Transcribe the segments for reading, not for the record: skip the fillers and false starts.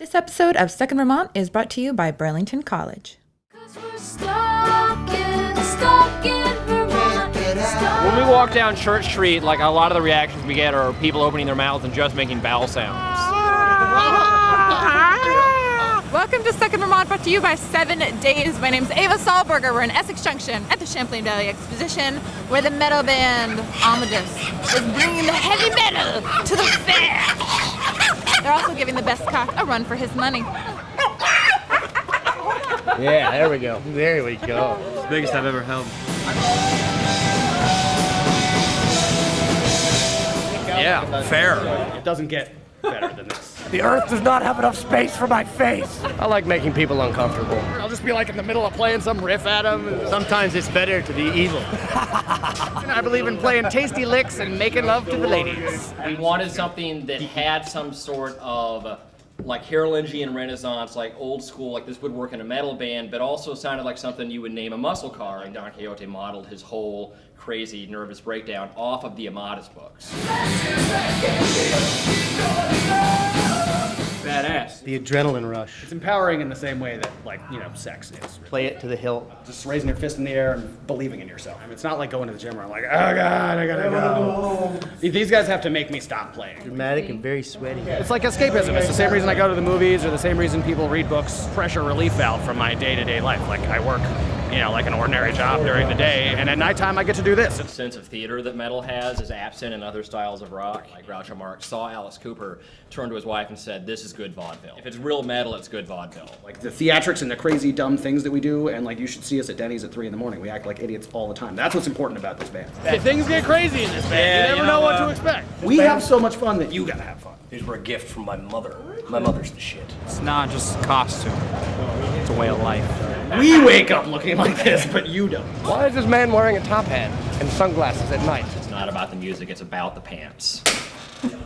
This episode of Stuck in Vermont is brought to you by Burlington College. When we walk down Church Street, like a lot of the reactions we get are people opening their mouths and just making bowel sounds. Welcome to Stuck in Vermont, brought to you by 7 Days. My name's Ava Sahlberger. We're in Essex Junction at the Champlain Valley Exposition, where the metal band Amadis is bringing the heavy metal to the fair. They're also giving the best cock a run for his money. Yeah, there we go. There we go. It's the biggest I've ever held. Yeah, fair. It doesn't get better than this. The earth does not have enough space for my face. I like making people uncomfortable. I'll just be like in the middle of playing some riff at them. And sometimes it's better to be evil. I believe in playing tasty licks and making love to the ladies. We wanted something that had some sort of like Carolingian Renaissance, like old school, like this would work in a metal band, but also sounded like something you would name a muscle car. And Don Quixote modeled his whole crazy nervous breakdown off of the Amadis books. Badass. The adrenaline rush. It's empowering in the same way that, sex is. Play it to the hilt. Just raising your fist in the air and believing in yourself. I mean, it's not like going to the gym where I'm like, oh God, I gotta go. These guys have to make me stop playing. Dramatic and very sweaty. It's like escapism. It's the same reason I go to the movies or the same reason people read books. Pressure relief valve from my day-to-day life. Like I work, like an ordinary job during the day, and at nighttime I get to do this. The sense of theater that metal has is absent in other styles of rock. Like Groucho Marx saw Alice Cooper, turned to his wife and said, "This is good vaudeville. If it's real metal, it's good vaudeville." Like the theatrics and the crazy dumb things that we do, and you should see us at Denny's at 3 a.m. We act like idiots all the time. That's what's important about this band. Things get crazy in this band. You never know what to expect. We have so much fun that you gotta have fun. These were a gift from my mother. My mother's the shit. It's not just a costume. It's a way of life. We wake up looking like this, but you don't. Why is this man wearing a top hat and sunglasses at night? It's not about the music, it's about the pants.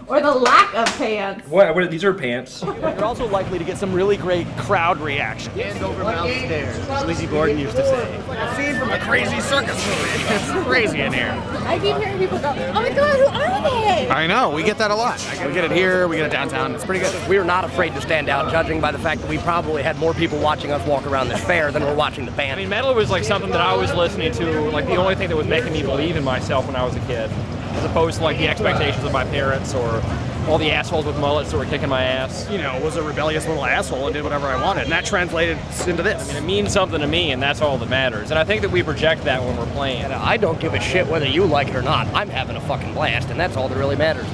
Or the lack of pants. What these are pants. You're also likely to get some really great crowd reaction. Hand over mouth stairs, as Lizzie Borden used to say. Like a scene from a crazy circus movie. It's crazy in here. I keep hearing people go, oh my God, who are they? I know, we get that a lot. We get it here, we get it downtown. It's pretty good. We are not afraid to stand out, judging by the fact that we probably had more people watching us walk around this fair than were watching the band. I mean, metal was like something that I was listening to, like the only thing that was making me believe in myself when I was a kid, as opposed to like the expectations of my parents or all the assholes with mullets that were kicking my ass. Was a rebellious little asshole and did whatever I wanted, and that translated into this. I mean, it means something to me, and that's all that matters. And I think that we project that when we're playing. And I don't give a shit whether you like it or not. I'm having a fucking blast, and that's all that really matters.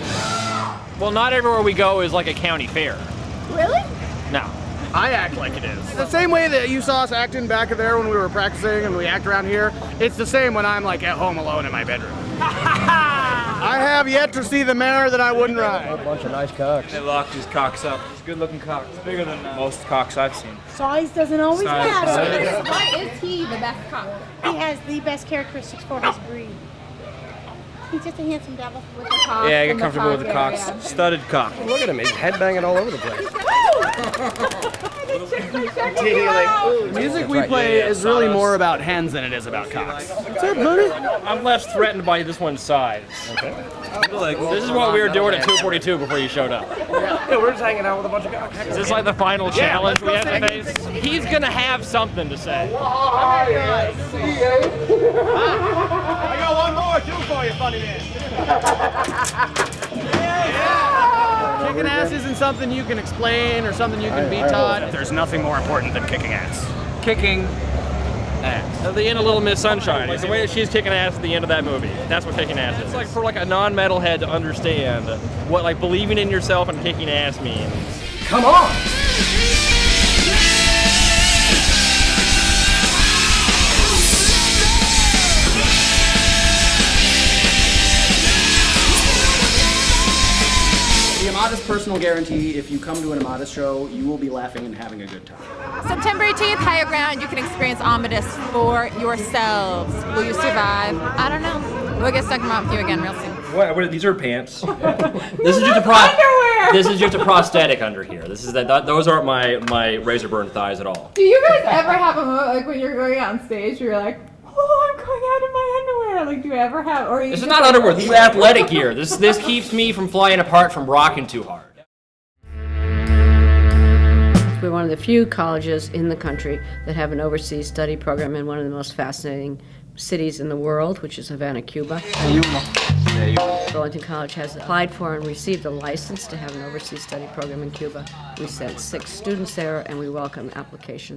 Well, not everywhere we go is like a county fair. Really? No. I act like it is. The same way that you saw us acting back there when we were practicing and we act around here, it's the same when I'm at home alone in my bedroom. I have yet to see the mare that I wouldn't ride. A bunch of nice cocks. They locked his cocks up. He's a good looking cock. It's bigger than most cocks I've seen. Size doesn't always matter. Why is he the best cock? He has the best characteristics for his breed. He's just a handsome devil with a cock. Yeah, I and get comfortable with the cock cocks. area. Studded cock. Look at him, he's headbanging all over the place. Music we play is really more about hens than it is about cocks. What's up, buddy? I'm less threatened by this one's size. Okay. This is what we were doing at 242 before you showed up. Yeah, we're just hanging out with a bunch of cocks. Is this like the final challenge we have to face? He's gonna have something to say. I got one more too for you, funny man. Kicking ass isn't something you can explain or something you can be taught. There's nothing more important than kicking ass. Kicking ass. At the end of Little Miss Sunshine, it's the way that she's kicking ass at the end of that movie. That's what kicking ass is. It's like for a non-metalhead to understand what believing in yourself and kicking ass means. Come on! The Amadis personal guarantee, if you come to an Amadis show, you will be laughing and having a good time. September 18th, Higher Ground, you can experience Amadis for yourselves. Will you survive? I don't know. We'll get stuck in Vermont with you again real soon. What these are pants. This is just a prosthetic under here. This is those aren't my razor burn thighs at all. Do you guys ever have a moment when you're going out on stage where you're like, oh, I'm going out in my underwear? Do you ever have, or This is not underwear, this is athletic gear. This keeps me from flying apart from rocking too hard. We're one of the few colleges in the country that have an overseas study program in one of the most fascinating cities in the world, which is Havana, Cuba. Burlington College has applied for and received a license to have an overseas study program in Cuba. We sent 6 students there, and we welcome applications.